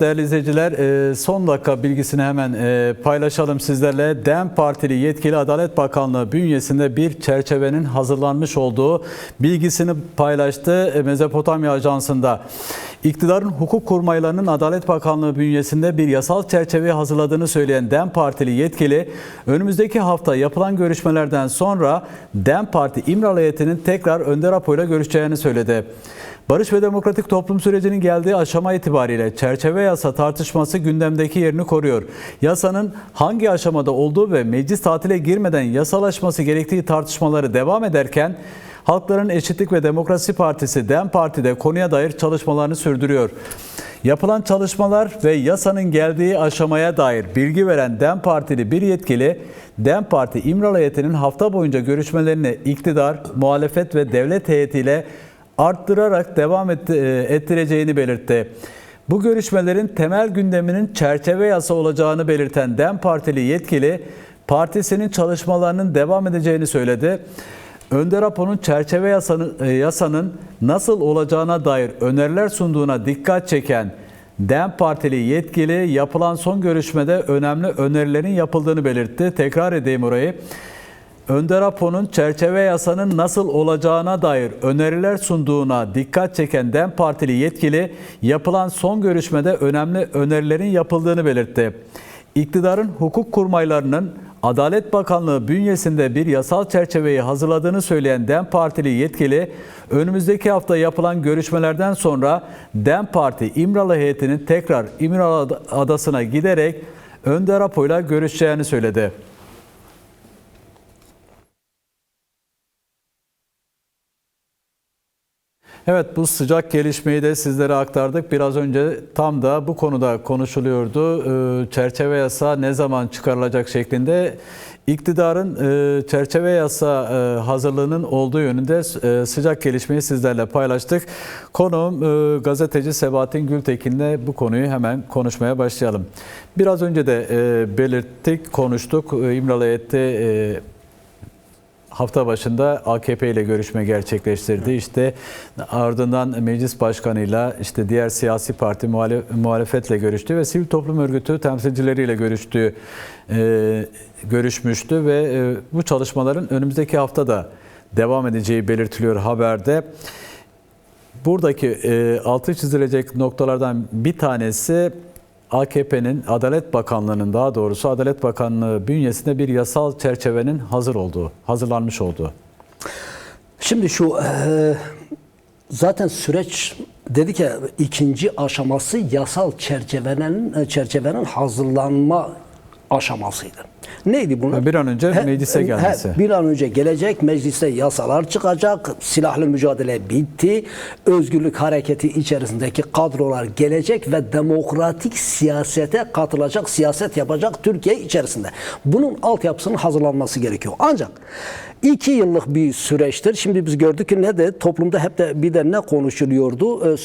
Değerli izleyiciler, son dakika bilgisini hemen paylaşalım sizlerle. DEM Partili yetkili Adalet Bakanlığı bünyesinde bir çerçevenin hazırlanmış olduğu bilgisini paylaştı Mezopotamya Ajansı'nda. İktidarın hukuk kurmaylarının Adalet Bakanlığı bünyesinde bir yasal çerçeve hazırladığını söyleyen DEM Partili yetkili, önümüzdeki hafta yapılan görüşmelerden sonra DEM Parti İmralı heyetinin tekrar Önder Apo ile görüşeceğini söyledi. Barış ve demokratik toplum sürecinin geldiği aşama itibariyle çerçeve yasa tartışması gündemdeki yerini koruyor. Yasanın hangi aşamada olduğu ve meclis tatile girmeden yasalaşması gerektiği tartışmaları devam ederken, Halkların Eşitlik ve Demokrasi Partisi DEM Parti de konuya dair çalışmalarını sürdürüyor. Yapılan çalışmalar ve yasanın geldiği aşamaya dair bilgi veren DEM Partili bir yetkili, DEM Parti İmralı heyetinin hafta boyunca görüşmelerini iktidar, muhalefet ve devlet heyetiyle arttırarak devam ettireceğini belirtti. Bu görüşmelerin temel gündeminin çerçeve yasa olacağını belirten DEM Partili yetkili, partisinin çalışmalarının devam edeceğini söyledi. Önder Apo'nun çerçeve yasanın nasıl olacağına dair öneriler sunduğuna dikkat çeken DEM Partili yetkili, yapılan son görüşmede önemli önerilerin yapıldığını belirtti. Tekrar edeyim orayı. Önder Apo'nun çerçeve yasanın nasıl olacağına dair öneriler sunduğuna dikkat çeken DEM Partili yetkili, yapılan son görüşmede önemli önerilerin yapıldığını belirtti. İktidarın hukuk kurmaylarının Adalet Bakanlığı bünyesinde bir yasal çerçeveyi hazırladığını söyleyen DEM Partili yetkili, önümüzdeki hafta yapılan görüşmelerden sonra DEM Parti İmralı heyetinin tekrar İmralı Adası'na giderek Önder Apo ile görüşeceğini söyledi. Evet, bu sıcak gelişmeyi de sizlere aktardık. Biraz önce tam da bu konuda konuşuluyordu. Çerçeve yasa ne zaman çıkarılacak şeklinde. İktidarın çerçeve yasa hazırlığının olduğu yönünde sıcak gelişmeyi sizlerle paylaştık. Konuğum gazeteci Sebahattin Gültekin'le bu konuyu hemen konuşmaya başlayalım. Biraz önce de belirttik, konuştuk. İmralı heyeti hafta başında AKP ile görüşme gerçekleştirdi. İşte ardından meclis başkanıyla, işte diğer siyasi parti muhalefetle görüştü ve sivil toplum örgütü temsilcileriyle görüşmüştü ve bu çalışmaların önümüzdeki hafta da devam edeceği belirtiliyor haberde. Buradaki altı çizilecek noktalardan bir tanesi, AKP'nin Adalet Bakanlığı'nın, daha doğrusu Adalet Bakanlığı bünyesinde bir yasal çerçevenin hazırlanmış olduğu. Şimdi şu zaten süreç dedik ya, ikinci aşaması yasal çerçevenin hazırlanma aşamasıydı. Neydi bunun? Bir an önce meclise gelmesi. Bir an önce gelecek, mecliste yasalar çıkacak, silahlı mücadele bitti, özgürlük hareketi içerisindeki kadrolar gelecek ve demokratik siyasete katılacak, siyaset yapacak Türkiye içerisinde. Bunun altyapısının hazırlanması gerekiyor. Ancak 2 yıllık bir süreçtir. Şimdi biz gördük ki toplumda hep de bir de ne konuşuluyordu?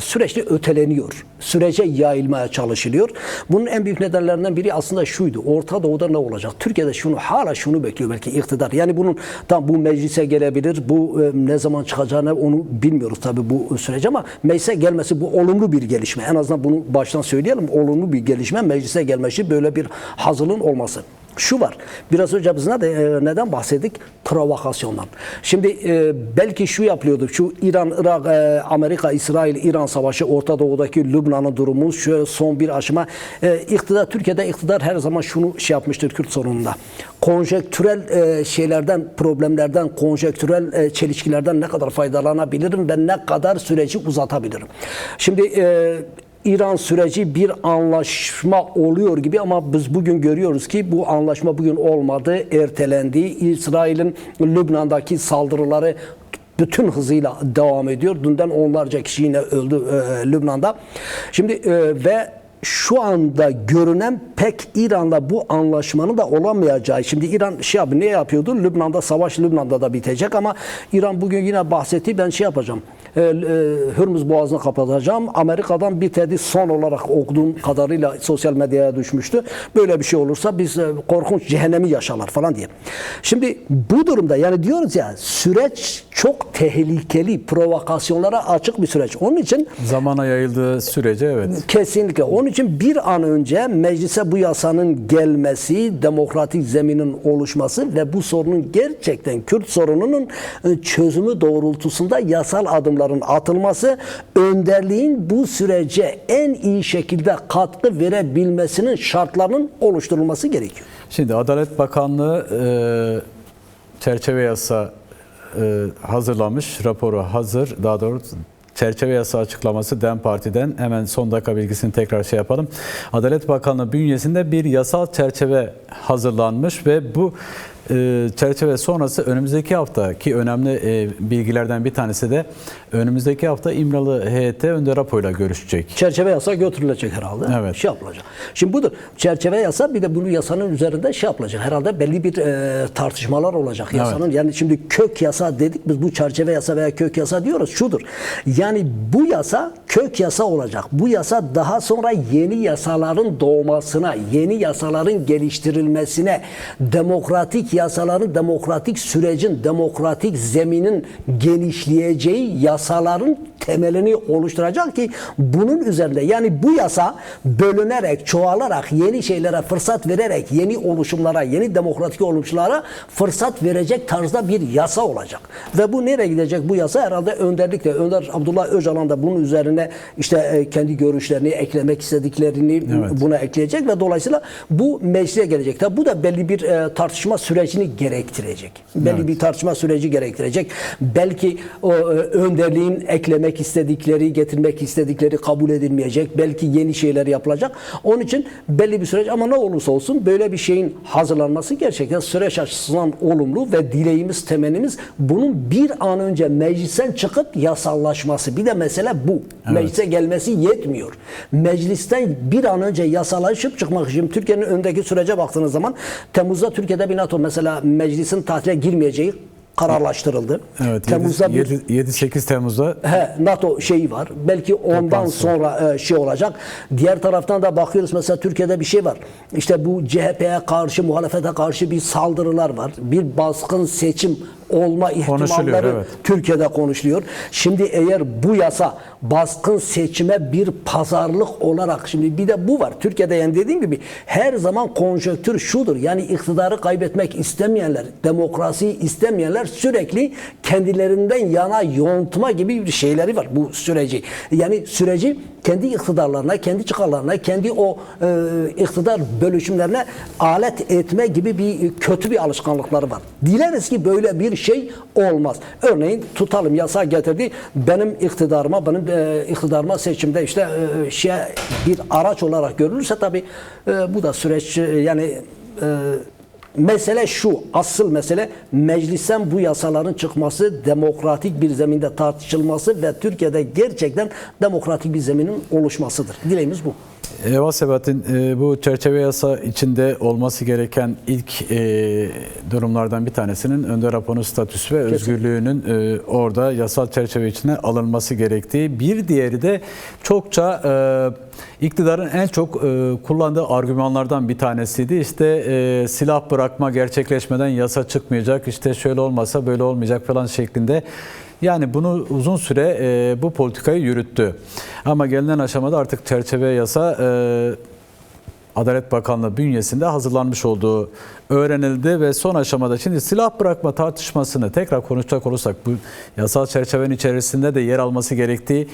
Süreçli öteleniyor. Sürece yayılmaya çalışılıyor. Bunun en büyük nedenlerinden biri aslında şuydu. Orta Doğu'da ne olacak? Türkiye'de hala şunu bekliyor belki iktidar. Yani bunun bu meclise gelebilir. Bu ne zaman çıkacağını onu bilmiyoruz tabii bu süreç, ama meclise gelmesi bu olumlu bir gelişme. En azından bunu baştan söyleyelim. Olumlu bir gelişme, meclise gelmesi, böyle bir hazırlığın olması. Şu var, biraz önce biz neden bahsettik? Provokasyondan. Şimdi belki şu yapılıyordu, şu İran, Irak, Amerika, İsrail, İran savaşı, Orta Doğu'daki Lübnan'ın durumu, şöyle son bir aşama. Türkiye'de iktidar her zaman şunu yapmıştır Kürt sorununda. Konjektürel şeylerden, problemlerden, konjektürel çelişkilerden ne kadar faydalanabilirim ve ne kadar süreci uzatabilirim. Şimdi İran süreci bir anlaşma oluyor gibi, ama biz bugün görüyoruz ki bu anlaşma bugün olmadı, ertelendi. İsrail'in Lübnan'daki saldırıları bütün hızıyla devam ediyor. Dünden onlarca kişi yine öldü Lübnan'da. Şimdi ve şu anda görünen pek İran'la bu anlaşmanın da olamayacağı. Şimdi İran ne yapıyordu? Lübnan'da savaş Lübnan'da da bitecek ama İran bugün yine bahsetti. Ben yapacağım. Hürmüz Boğazı'nı kapatacağım. Amerika'dan bir tehdit son olarak okuduğum kadarıyla sosyal medyaya düşmüştü. Böyle bir şey olursa biz korkunç cehennemi yaşarlar falan diye. Şimdi bu durumda yani diyoruz ya süreç çok tehlikeli, provokasyonlara açık bir süreç. Onun için Zamana yayıldığı sürece evet. kesinlikle. Onun için bir an önce meclise bu yasanın gelmesi, demokratik zeminin oluşması ve bu sorunun gerçekten Kürt sorununun çözümü doğrultusunda yasal adımların atılması, önderliğin bu sürece en iyi şekilde katkı verebilmesinin şartlarının oluşturulması gerekiyor. Şimdi Adalet Bakanlığı çerçeve yasa hazırlamış, raporu hazır. Daha doğrusu çerçeve yasa açıklaması DEM Parti'den. Hemen son dakika bilgisini tekrar yapalım. Adalet Bakanlığı bünyesinde bir yasal çerçeve hazırlanmış ve bu çerçeve sonrası önümüzdeki hafta ki önemli bilgilerden bir tanesi de önümüzdeki hafta İmralı heyeti önde raporuyla görüşecek. Çerçeve yasa götürülecek herhalde. Evet. Yapılacak. Şimdi budur. Çerçeve yasa bir de bunu yasanın üzerinde yapılacak. Herhalde belli bir tartışmalar olacak yasanın. Evet. Yani şimdi kök yasa dedik biz bu çerçeve yasa veya kök yasa diyoruz. Şudur. Yani bu yasa kök yasa olacak. Bu yasa daha sonra yeni yasaların doğmasına, yeni yasaların geliştirilmesine, demokratik yasaların, demokratik sürecin, demokratik zeminin genişleyeceği yasaların temelini oluşturacak ki bunun üzerinde yani bu yasa bölünerek, çoğalarak, yeni şeylere fırsat vererek, yeni oluşumlara, yeni demokratik oluşumlara fırsat verecek tarzda bir yasa olacak. Ve bu nereye gidecek bu yasa? Herhalde önderlikle, Önder Abdullah Öcalan da bunun üzerine işte kendi görüşlerini, eklemek istediklerini evet. buna ekleyecek ve dolayısıyla bu meclise gelecek. Tabi bu da belli bir tartışma sürecini gerektirecek. Belli evet. bir tartışma süreci gerektirecek. Belki o önderliğin eklemek istedikleri, getirmek istedikleri kabul edilmeyecek. Belki yeni şeyler yapılacak. Onun için belli bir süreç ama ne olursa olsun böyle bir şeyin hazırlanması gerçekten süreç açısından olumlu ve dileğimiz, temennimiz bunun bir an önce meclisten çıkıp yasallaşması. Bir de mesele bu. Evet. Meclise gelmesi yetmiyor. Meclisten bir an önce yasalaşıp çıkmak için Türkiye'nin öndeki sürece baktığınız zaman Temmuz'da Türkiye'de bir NATO mesela meclisin tatile girmeyeceği kararlaştırıldı. Evet, 7-8 Temmuz'da NATO şeyi var. Belki ondan sonra olacak. Diğer taraftan da bakıyoruz mesela Türkiye'de bir şey var. İşte bu CHP'ye karşı, muhalefete karşı bir saldırılar var. Bir baskın seçim olma ihtimalleri evet. Türkiye'de konuşuluyor. Şimdi eğer bu yasa baskın seçime bir pazarlık olarak şimdi bir de bu var. Türkiye'de yani dediğim gibi her zaman konjonktür şudur. Yani iktidarı kaybetmek istemeyenler, demokrasiyi istemeyenler sürekli kendilerinden yana yontma gibi bir şeyleri var bu süreci. Yani süreci kendi iktidarlarına, kendi çıkarlarına, kendi o iktidar bölüşümlerine alet etme gibi bir kötü bir alışkanlıkları var. Dileriz ki böyle bir şey olmaz. Örneğin tutalım yasa getirdi. Benim iktidarıma seçimde işte bir araç olarak görülürse tabii bu da süreç yani mesele şu, asıl mesele meclisten bu yasaların çıkması, demokratik bir zeminde tartışılması ve Türkiye'de gerçekten demokratik bir zeminin oluşmasıdır. Dileğimiz bu. Sebahattin, bu çerçeve yasa içinde olması gereken ilk durumlardan bir tanesinin önder raporunun statüsü ve özgürlüğünün orada yasal çerçeve içine alınması gerektiği. Bir diğeri de çokça iktidarın en çok kullandığı argümanlardan bir tanesiydi. İşte silah bırakma gerçekleşmeden yasa çıkmayacak, işte şöyle olmasa böyle olmayacak falan şeklinde. Yani bunu uzun süre bu politikayı yürüttü. Ama gelinen aşamada artık çerçeve yasa Adalet Bakanlığı bünyesinde hazırlanmış olduğu öğrenildi ve son aşamada şimdi silah bırakma tartışmasını tekrar konuşacak olursak bu yasal çerçevenin içerisinde de yer alması gerektiği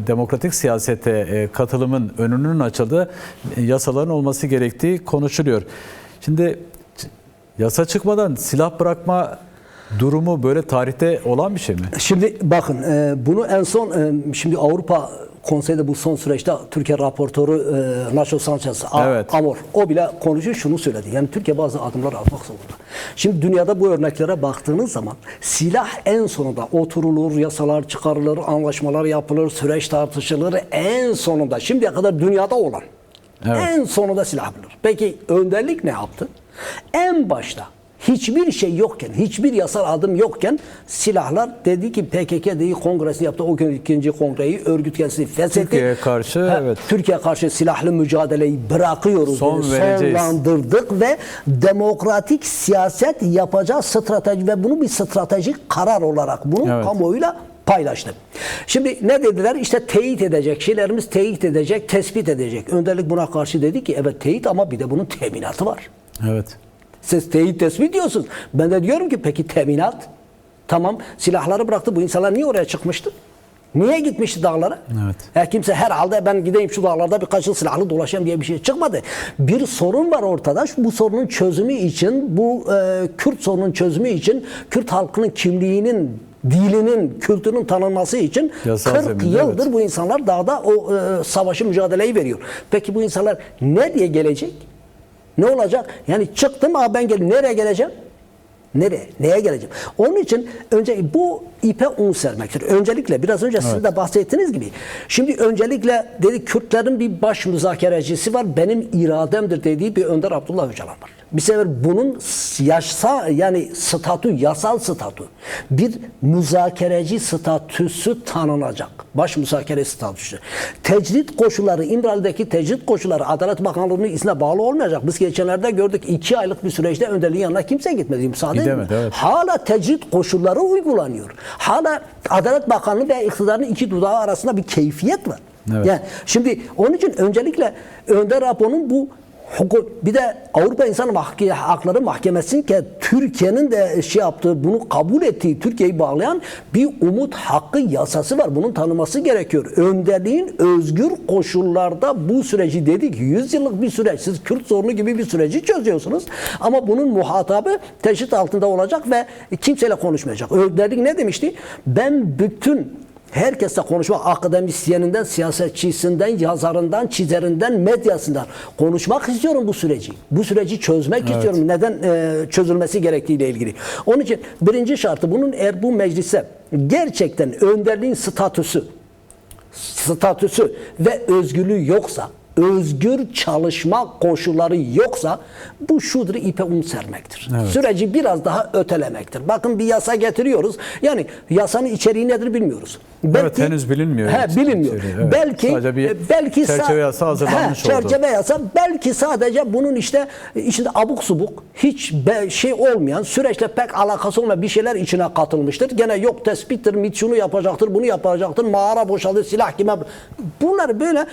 demokratik siyasete katılımın önünün açıldığı yasaların olması gerektiği konuşuluyor. Şimdi yasa çıkmadan silah bırakma durumu böyle tarihte olan bir şey mi? Şimdi bakın bunu en son şimdi Avrupa Konseyi'de bu son süreçte Türkiye raportörü Nacho Sanchez Evet. Amor o bile konuşuyor şunu söyledi. Yani Türkiye bazı adımlar atmak zorunda. Şimdi dünyada bu örneklere baktığınız zaman silah en sonunda oturulur, yasalar çıkarılır, anlaşmalar yapılır, süreç tartışılır. En sonunda şimdiye kadar dünyada olan en sonunda silah bulunur. Peki önderlik ne yaptı? En başta hiçbir şey yokken, hiçbir yasal adım yokken silahlar dedi ki PKK dedi kongresini yaptı. O gün ikinci kongreyi örgüt kendisini feshetti. Türkiye'ye karşı evet. Türkiye karşı silahlı mücadeleyi bırakıyoruz. Vereceğiz. Sonlandırdık ve demokratik siyaset yapacağız strateji ve bunu bir stratejik karar olarak bunu kamuoyuyla paylaştı. Şimdi ne dediler? İşte teyit edecek, şeylerimiz teyit edecek, tespit edecek. Önderlik buna karşı dedi ki evet teyit ama bir de bunun teminatı var. Evet. Siz teyit tespit diyorsunuz. Ben de diyorum ki peki teminat? Tamam silahları bıraktı. Bu insanlar niye oraya çıkmıştı? Niye gitmişti dağlara? Evet. Kimse herhalde ben gideyim şu dağlarda birkaç yıl silahlı dolaşayım diye bir şey çıkmadı. Bir sorun var ortada. Bu sorunun çözümü için, bu Kürt sorunun çözümü için, Kürt halkının kimliğinin, dilinin, kültürünün tanınması için yasal 40 zeminde, yıldır bu insanlar dağda o savaşı, mücadeleyi veriyor. Peki bu insanlar ne diye gelecek? Ne olacak? Yani çıktım ben geldim. Nereye geleceğim? Nereye? Neye geleceğim? Onun için önce bu ipe un sermektir. Öncelikle biraz önce sizin de bahsettiğiniz gibi. Şimdi öncelikle dedi Kürtlerin bir baş müzakerecisi var. Benim irademdir dediği bir Önder Abdullah Öcalan var. Bir sefer bunun yani statü, yasal statü, bir müzakereci statüsü tanınacak. Baş müzakere statüsü. Tecrit koşulları, İmralı'daki tecrit koşulları Adalet Bakanlığı'nın izne bağlı olmayacak. Biz geçenlerde gördük 2 aylık bir süreçte önderliğin yanına kimse gitmedi. Müsaade edilmedi. Evet. Hala tecrit koşulları uygulanıyor. Hala Adalet Bakanlığı ve iktidarın iki dudağı arasında bir keyfiyet var. Evet. Yani şimdi onun için öncelikle Önder Apo'nun bu bir de Avrupa İnsan Hakları Mahkemesi'nin ki Türkiye'nin de yaptığı, bunu kabul ettiği, Türkiye'yi bağlayan bir umut hakkı yasası var. Bunun tanıması gerekiyor. Önderliğin özgür koşullarda bu süreci dedik 100 yıllık bir süreç. Siz Kürt sorunu gibi bir süreci çözüyorsunuz. Ama bunun muhatabı teşhis altında olacak ve kimseyle konuşmayacak. Önderlik ne demişti? Ben bütün herkesle konuşmak, akademisyeninden, siyasetçisinden, yazarından, çizerinden, medyasından konuşmak istiyorum bu süreci. Bu süreci çözmek istiyorum. Neden çözülmesi gerektiğiyle ilgili. Onun için birinci şartı bunun eğer bu meclise gerçekten önderliğin statüsü ve özgürlüğü yoksa, özgür çalışma koşulları yoksa bu şudur ipe un sermektir. Evet. Süreci biraz daha ötelemektir. Bakın bir yasa getiriyoruz. Yani yasanın içeriği nedir bilmiyoruz. Belki, henüz bilinmiyor. Bilinmiyor. Evet. Belki çerçeve yasa hazırlanmış oldu. Çerçeve yasa belki sadece bunun içinde abuk subuk hiç şey olmayan süreçle pek alakası olmayan bir şeyler içine katılmıştır. Gene yok tespittir, şunu yapacaktır, bunu yapacaktır, mağara boşalır, silah kime. Bunlar böyle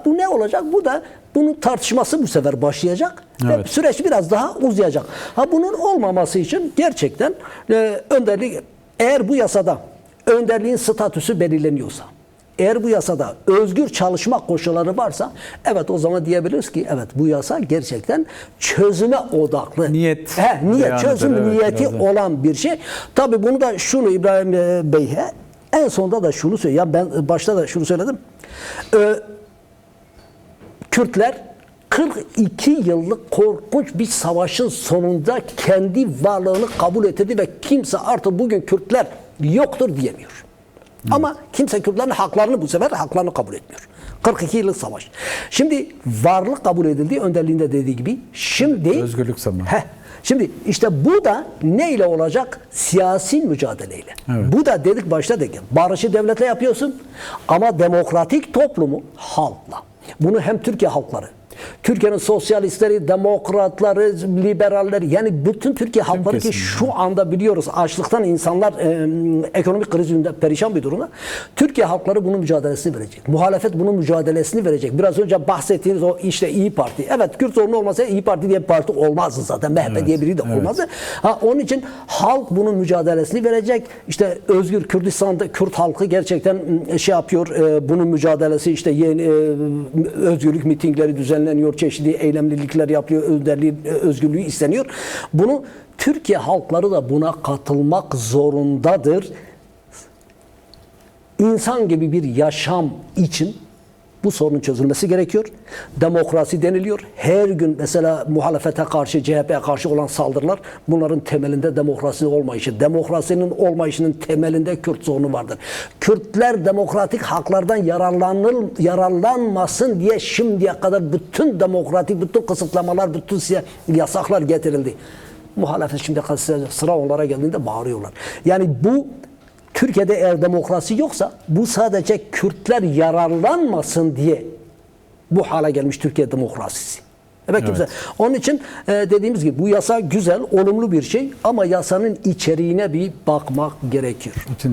bu ne olacak? Bu da bunun tartışması bu sefer başlayacak. Evet. Ve süreç biraz daha uzayacak. Bunun olmaması için gerçekten önderlik eğer bu yasada önderliğin statüsü belirleniyorsa, eğer bu yasada özgür çalışma koşulları varsa evet o zaman diyebiliriz ki evet bu yasa gerçekten çözüme odaklı. Çözüm niyeti olan bir şey. Tabii bunu da şunu İbrahim Bey en sonunda da şunu söylüyor. Ya ben başta da şunu söyledim. Kürtler 42 yıllık korkunç bir savaşın sonunda kendi varlığını kabul etti ve kimse artık bugün Kürtler yoktur diyemiyor. Ama kimse Kürtlerin haklarını bu sefer haklarını kabul etmiyor. 42 yıllık savaş. Şimdi varlık kabul edildi önderliğinde dediği gibi. Şimdi özgürlük zamanı. Şimdi işte bu da neyle olacak? Siyasi mücadeleyle. Evet. Bu da dedik başta dedik. Barışı devletle yapıyorsun ama demokratik toplumu halkla. Bunu hem Türkiye halkları, Türkiye'nin sosyalistleri, demokratları, liberalleri yani bütün Türkiye halkları ki şu anda biliyoruz açlıktan insanlar ekonomik kriz yüzünden perişan bir durumda. Türkiye halkları bunun mücadelesini verecek. Muhalefet bunun mücadelesini verecek. Biraz önce bahsettiğiniz o işte İyi Parti. Evet Kürt sorunu olmasa İyi Parti diye bir parti olmazdı zaten. MHP diye biri de olmazdı. Onun için halk bunun mücadelesini verecek. İşte Özgür Kürdistan'da Kürt halkı gerçekten yapıyor. Bunun mücadelesi işte yeni özgürlük mitingleri düzenleniyor. düzenleniyor, çeşitli eylemlilikler yapıyor, özgürlüğü isteniyor. Bunu Türkiye halkları da buna katılmak zorundadır. İnsan gibi bir yaşam için bu sorunun çözülmesi gerekiyor. Demokrasi deniliyor. Her gün mesela muhalefete karşı, CHP'ye karşı olan saldırılar, bunların temelinde demokrasi olmayışı. Demokrasinin olmayışının temelinde Kürt sorunu vardır. Kürtler demokratik haklardan yararlanmasın diye şimdiye kadar bütün demokratik, bütün kısıtlamalar, bütün yasaklar getirildi. Muhalefet şimdi sıra onlara geldiğinde bağırıyorlar. Yani bu Türkiye'de eğer demokrasi yoksa bu sadece Kürtler yararlanmasın diye bu hale gelmiş Türkiye demokrasisi. Evet. Güzel. Onun için dediğimiz gibi bu yasa güzel, olumlu bir şey ama yasanın içeriğine bir bakmak gerekiyor. İçinden